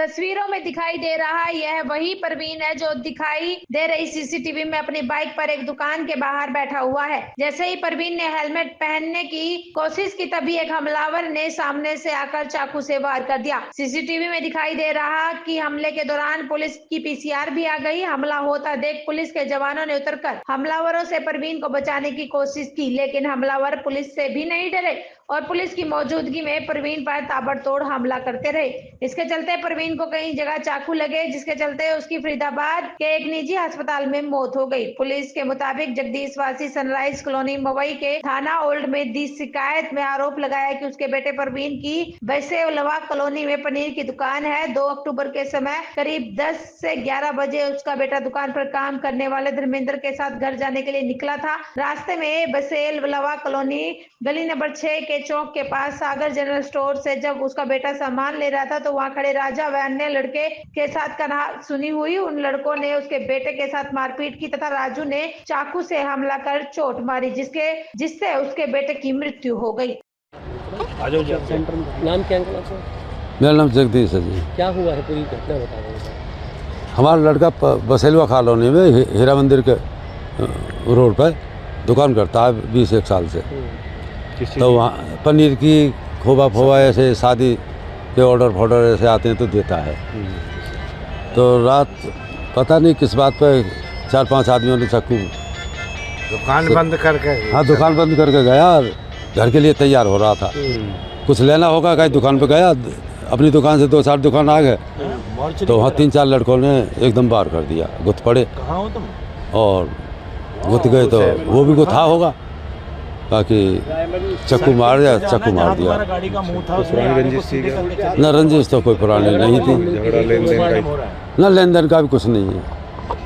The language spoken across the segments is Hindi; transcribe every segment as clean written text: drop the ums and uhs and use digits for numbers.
तस्वीरों में दिखाई दे रहा यह वही परवीन है जो दिखाई दे रही सीसीटीवी में अपनी बाइक पर एक दुकान के बाहर बैठा हुआ है। जैसे ही परवीन ने हेलमेट पहनने की कोशिश की तभी एक हमलावर ने सामने से आकर चाकू से वार कर दिया। सीसीटीवी में दिखाई दे रहा कि हमले के दौरान पुलिस की पीसीआर भी आ गई। हमला होता देख पुलिस के जवानों ने उतरकर हमलावरों से परवीन को बचाने की कोशिश की, लेकिन हमलावर पुलिस से भी नहीं डरे और पुलिस की मौजूदगी में परवीन पर ताबड़तोड़ हमला करते रहे। इसके चलते परवीन को कई जगह चाकू लगे, जिसके चलते उसकी फरीदाबाद के एक निजी अस्पताल में मौत हो गई। पुलिस के मुताबिक जगदीश वासी सनराइज कॉलोनी मवई के थाना ओल्ड में दी शिकायत में आरोप लगाया कि उसके बेटे परवीन की बैसेवलवा कॉलोनी में पनीर की दुकान है। 2 अक्टूबर के समय करीब 10 से 11 बजे उसका बेटा दुकान पर काम करने वाले धर्मेंद्र के साथ घर जाने के लिए निकला था। रास्ते में बैसेवलवा कॉलोनी गली नंबर 6 के चौक के पास सागर जनरल स्टोर से जब उसका बेटा सामान ले रहा था तो वहां खड़े राजा व अन्य लड़के के साथ कहासुनी हुई। उन लड़कों ने उसके बेटे के साथ मारपीट की तथा राजू ने चाकू से हमला कर चोट मारी, जिससे उसके बेटे की मृत्यु हो गई। नाम क्या है? मेरा नाम जगदीश है जी। क्या हुआ है, पूरी घटना बता दो। हमारा लड़का बसेलवा कॉलोनी में हीरा मंदिर के रोड पर दुकान करता है 20-1 साल से। तो वहाँ पनीर की खोबा फोबा ऐसे शादी के ऑर्डर ऐसे आते हैं तो देता है। तो रात पता नहीं किस बात पर 4-5 आदमियों ने चाकू दुकान बंद करके दुकान बंद करके गया। घर के लिए तैयार हो रहा था, कुछ लेना होगा, कहीं दुकान पे गया, अपनी दुकान से 2-4 दुकान आ गए तो वहाँ 3-4 लड़कों ने एकदम वार कर दिया। गुथ पड़े और गुथ गए तो वो भी गुथा होगा, बाकी चक्कू मार दिया। न रंजिश तो कोई पुरानी नहीं थी, न लेन देन का भी कुछ नहीं है।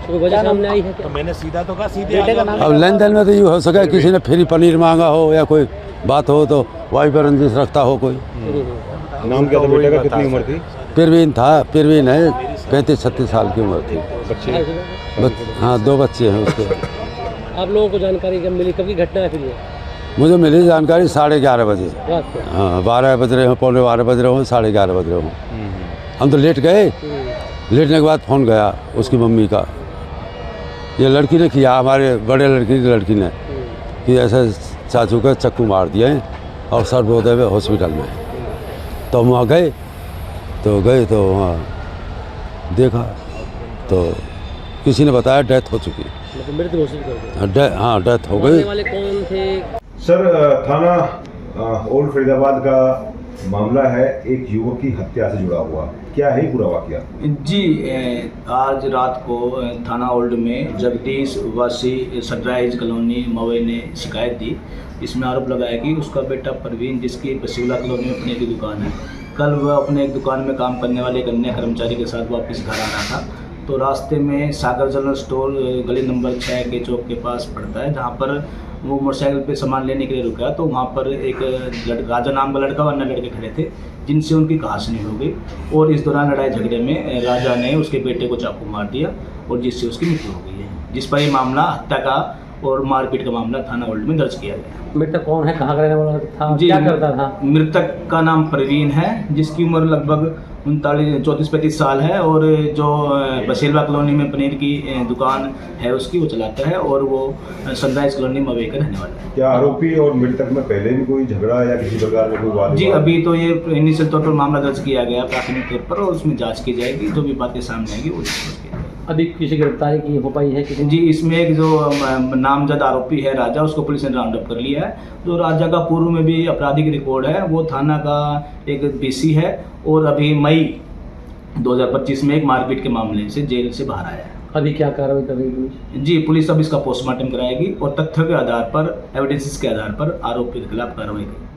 तो वजह सामने आई है क्या? तो मैंने सीधा तो कहा सीधे अब लेन देन में तो ये हो सका किसी ने फ्री पनीर मांगा हो या कोई बात हो तो वहीं पर रंजिश रखता हो कोई। नाम क्या था बेटे का? कितनी उम्र थी? परवीन है 35-36 साल की उम्र थी। हाँ 2 बच्चे हैं उसके। आप लोगों को जानकारी कब मिली, कब की घटना है फिर ये? मुझे मिली जानकारी 11:30 बजे। हाँ 12 बज रहे हो, पौने 12 बज रहे हो, 11:30 बज रहे हो। हम तो लेट गए। लेटने के बाद फ़ोन गया उसकी मम्मी का, ये लड़की ने किया, हमारे बड़े लड़की ने कि ऐसे चाचू का चक्कू मार दिए और सर्वोदय में हॉस्पिटल में। तो हम वहाँ गए तो वहाँ देखा तो किसी ने बताया डेथ हो चुकी। मृत्यु घोषित कर दी। हाँ डेथ हो गई। वाले कौन थे? सर थाना ओल्ड फरीदाबाद का मामला है, एक युवक की हत्या से जुड़ा हुआ। क्या है पूरा वाकया? जी, आज रात को थाना ओल्ड में जगदीश वासी सनराइज कॉलोनी मवई ने शिकायत दी। इसमें आरोप लगाया कि उसका बेटा परवीन, जिसकी बसीवला कॉलोनी में पनीर की दुकान है, कल वह अपने एक दुकान में काम करने वाले एक अन्य कर्मचारी के साथ वापस घर आ रहा था। तो रास्ते में सागर जनरल स्टोर गली नंबर 6 के चौक के पास पड़ता है, जहाँ पर वो मोटरसाइकिल पे सामान लेने के लिए रुका। तो वहाँ पर एक राजा नाम का लड़का और अन्य लड़के खड़े थे, जिनसे उनकी कहासुनी हो गई और इस दौरान लड़ाई झगड़े में राजा ने उसके बेटे को चाकू मार दिया और जिससे उसकी मृत्यु हो गई है, जिस पर ये मामला हत्या का और मारपीट का मामला थाना ओल्ड में दर्ज किया गया। मृतक कौन है, कहाँ का रहने वाला था, जी, क्या करता था? मृतक का नाम परवीन है, जिसकी उम्र लगभग 34-35 साल है और जो बसेलवा कॉलोनी में पनीर की दुकान है उसकी वो चलाता है और वो सनराइज कॉलोनी मवई का रहने वाला है। क्या आरोपी और मृतक में पहले भी कोई झगड़ा या किसी प्रकार का कोई वाद? जी, अभी तो ये इनिशियल तौर पर मामला दर्ज किया गया प्राथमिक तौर पर और उसमें जांच की जाएगी। जो भी बातें सामने आएगी वो अभी किसी गिरफ्तारी की हो पाई है किसी? जी, इसमें एक जो नामजद आरोपी है राजा, उसको पुलिस ने राउंड अप कर लिया है। जो राजा का पूर्व में भी आपराधिक रिकॉर्ड है, वो थाना का एक BC है और अभी मई 2025 में एक मारपीट के मामले से जेल से बाहर आया है। अभी क्या कार्रवाई कर रही है? जी, पुलिस अब इसका पोस्टमार्टम कराएगी और तथ्यों के आधार पर, एविडेंसेस के आधार पर आरोपी के खिलाफ कार्रवाई करेगी।